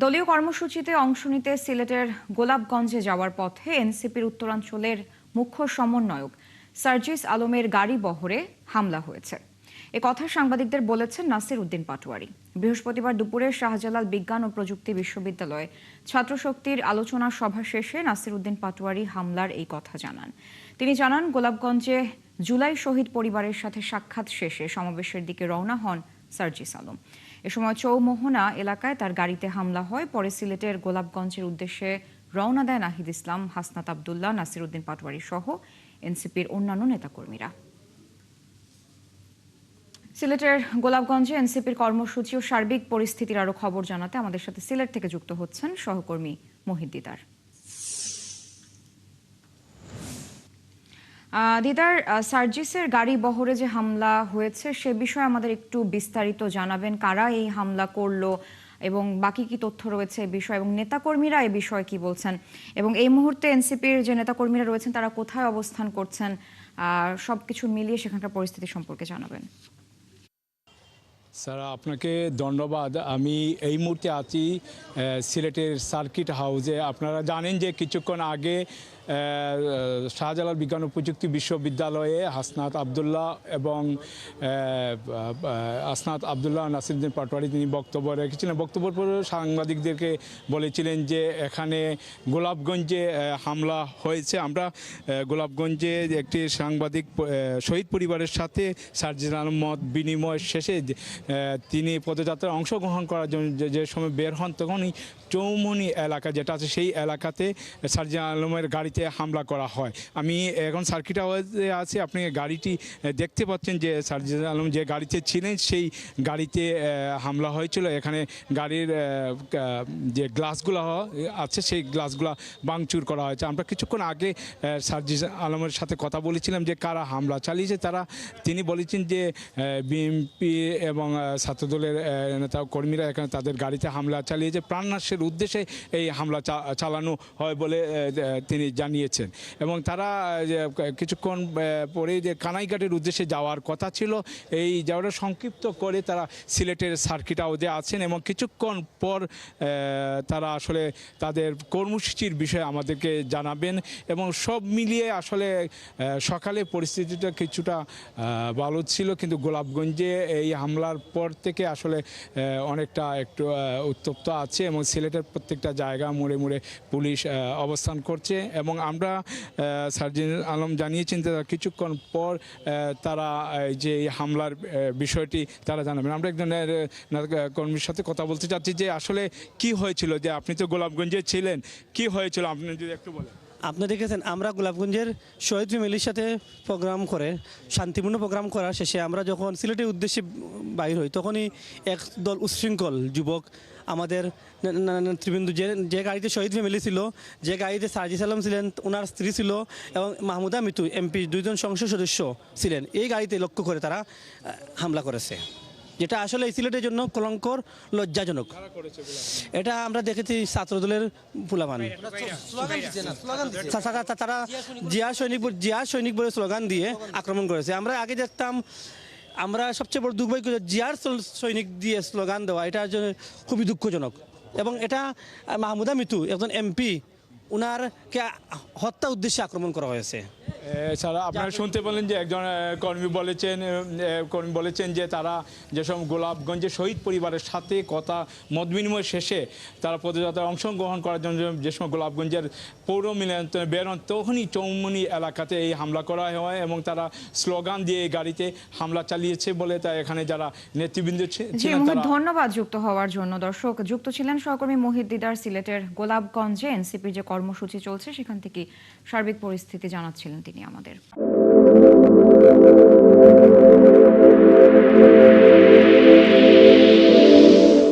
দলীয় কর্মসূচিতে অংশ নিতে সিলেটের গোলাপগঞ্জে যাওয়ার পথে এনসিপির উত্তরাঞ্চলের মুখ্য সমন্বয়ক সার্জিস আলমের গাড়ি বহরে হামলা হয়েছে। এ কথা সাংবাদিকদের বলেছেন নাসির উদ্দিন পাটোয়ারি। বৃহস্পতিবার দুপুরে শাহজালাল বিজ্ঞান ও প্রযুক্তি বিশ্ববিদ্যালয়ে ছাত্রশক্তির আলোচনা সভা শেষে নাসির উদ্দিন পাটোয়ারি হামলার এই কথা জানান। তিনি জানান, গোলাপগঞ্জে জুলাই শহীদ পরিবারের সাথে সাক্ষাৎ শেষে সমাবেশের দিকে রওনা হন সার্জিস আলম। এ সময় চৌমোহনা এলাকায় তার গাড়িতে হামলা হয়। পরে সিলেটের গোলাপগঞ্জের উদ্দেশ্যে রওনা দেয় নাহিদ ইসলাম, হাসনাত আবদুল্লাহ, নাসির উদ্দিন পাটোয়ারি সহ এনসিপির অন্যান্য নেতাকর্মীরা। সিলেটের গোলাপগঞ্জে এনসিপির কর্মসূচি ও সার্বিক পরিস্থিতির আরো খবর জানাতে আমাদের সাথে সিলেট থেকে যুক্ত হচ্ছেন সহকর্মী মোহিত দিদার। দিদার, সার্জিসের গাড়ি বহরে যে হামলা হয়েছে সে বিষয়ে আমাদের একটু বিস্তারিত জানাবেন। কারা এই হামলা করলো এবং বাকি কি তথ্য রয়েছে এই বিষয়ে, এবং নেতাকর্মীরা এই বিষয়ে কি বলছেন, এবং এই মুহূর্তে এনসিপির যে নেতাকর্মীরা রয়েছেন তারা কোথায় অবস্থান করছেন, সবকিছু মিলিয়ে সেখানকার পরিস্থিতি সম্পর্কে জানাবেন। স্যার, আপনাকে ধন্যবাদ। আমি এই মুহূর্তে আছি সিলেটের সার্কিট হাউসে। আপনারা জানেন যে কিছুক্ষণ আগে শাহজালাল বিজ্ঞান ও প্রযুক্তি বিশ্ববিদ্যালয়ে হাসনাত আবদুল্লাহ নাসিরুদ্দিন পাটোয়ারি তিনি বক্তব্য রেখেছিলেন। বক্তব্যের পরে সাংবাদিকদেরকে বলেছিলেন যে এখানে গোলাপগঞ্জে হামলা হয়েছে। আমরা গোলাপগঞ্জে একটি সাংবাদিক শহীদ পরিবারের সাথে সার্জিস আলম মত বিনিময় শেষে তিনি পদযাত্রায় অংশগ্রহণ করার জন্য যে সময় বের হন, তখনই চৌমনি এলাকা যেটা আছে সেই এলাকাতে সার্জিস আলমের গাড়িতে হামলা করা হয়। আমি এখন সার্কিট হাউসে আছি, আপনি গাড়িটি দেখতে পাচ্ছেন যে সার্জিস আলম যে গাড়িতে ছিলেন সেই গাড়িতে হামলা হয়েছিল। এখানে গাড়ির যে গ্লাসগুলো আছে সেই গ্লাসগুলো ভাঙচুর করা হয়েছে। আমরা কিছুক্ষণ আগে সার্জিস আলমের সাথে কথা বলেছিলাম যে কারা হামলা চালিয়েছে। তিনি বলেছেন যে বিএনপি এবং ছাত্রদলের নেতা কর্মীরা এখানে তাদের গাড়িতে হামলা চালিয়েছে, প্রাণনাশের উদ্দেশ্যে এই হামলা চালানো হয় বলে তিনি জানিয়েছেন। এবং তারা কিছুক্ষণ পরে যে কানাইঘাটের উদ্দেশ্যে যাওয়ার কথা ছিল, এই যাওয়াটা সংক্ষিপ্ত করে তারা সিলেটের সার্কিট হাউসে আছেন এবং কিছুক্ষণ পর তারা আসলে তাদের কর্মসূচির বিষয়ে আমাদেরকে জানাবেন। এবং সব মিলিয়ে আসলে সকালে পরিস্থিতিটা কিছুটা ভালো ছিল, কিন্তু গোলাপগঞ্জে এই হামলার পর থেকে আসলে অনেকটা একটু উত্তপ্ত আছে এবং সিলেটের প্রত্যেকটা জায়গা মোড়ে মোড়ে পুলিশ অবস্থান করছে। এবং আমরা সার্জিস আলম জানিয়েছেন যে কিছুক্ষণ পর তারা যে হামলার বিষয়টি তারা জানাবেন। আমরা একজন কর্মীর সাথে কথা বলতে চাচ্ছি যে আসলে কি হয়েছিল, যে আপনি তো গোলাপগঞ্জে ছিলেন, কি হয়েছিল আপনি যদি একটু বলেন। আপনি দেখেছেন আমরা গোলাপগঞ্জের শহীদ ফ্যামিলির সাথে প্রোগ্রাম করে শান্তিপূর্ণ প্রোগ্রাম করার শেষে আমরা যখন সিলেটের উদ্দেশ্যে বাইর হই, তখনই এক দল উচ্ছৃঙ্খল যুবক আমাদের নেতৃবৃন্দ যে গাড়িতে শহীদ ফ্যামিলি ছিল, যে গাড়িতে সার্জিস আলম ছিলেন, ওনার স্ত্রী ছিল এবং মাহমুদা মিতু এমপি দুইজন সংসদ সদস্য ছিলেন, এই গাড়িতে লক্ষ্য করে তারা হামলা করেছে, যেটা আসলে সিলেটের জন্য কলঙ্কর, লজ্জাজনক। এটা আমরা দেখেছি ছাত্রদলের ফুলামান, তারা জিয়া সৈনিক বলে স্লোগান দিয়ে আক্রমণ করেছে। আমরা আগে দেখতাম, আমরা সবচেয়ে বড় দুর্ভাগ্য জিয়ার সৈনিক দিয়ে স্লোগান দেওয়া, এটার জন্য খুবই দুঃখজনক। এবং এটা মাহমুদা মিতু একজন এমপি, উনারকে হত্যা উদ্দেশ্যে আক্রমণ করা হয়েছে। এছাড়া আপনারা শুনতে পেলেন যে একজন কর্মী বলেছেন যে তারা যেসব গোলাপগঞ্জে শহীদ পরিবারের সাথে কথা মত বিনিময় শেষে তারা পদযাত্রায় অংশগ্রহণ করার জন্য যে সময় গোলাপগঞ্জের পৌর মিলনায়তনে বের হন, তখনই চৌমনি এলাকাতে এই হামলা করা হয় এবং তারা স্লোগান দিয়ে গাড়িতে হামলা চালিয়েছে বলে তা এখানে যারা নেতৃবৃন্দ ছিলেন। ধন্যবাদ যুক্ত হওয়ার জন্য। দর্শক, যুক্ত ছিলেন সহকর্মী মোহিত দিদার। সিলেটের গোলাপগঞ্জে এনসিপির যে কর্মসূচি চলছে সেখান থেকে সার্বিক পরিস্থিতি জানাচ্ছিলেন তিনি আমাদের।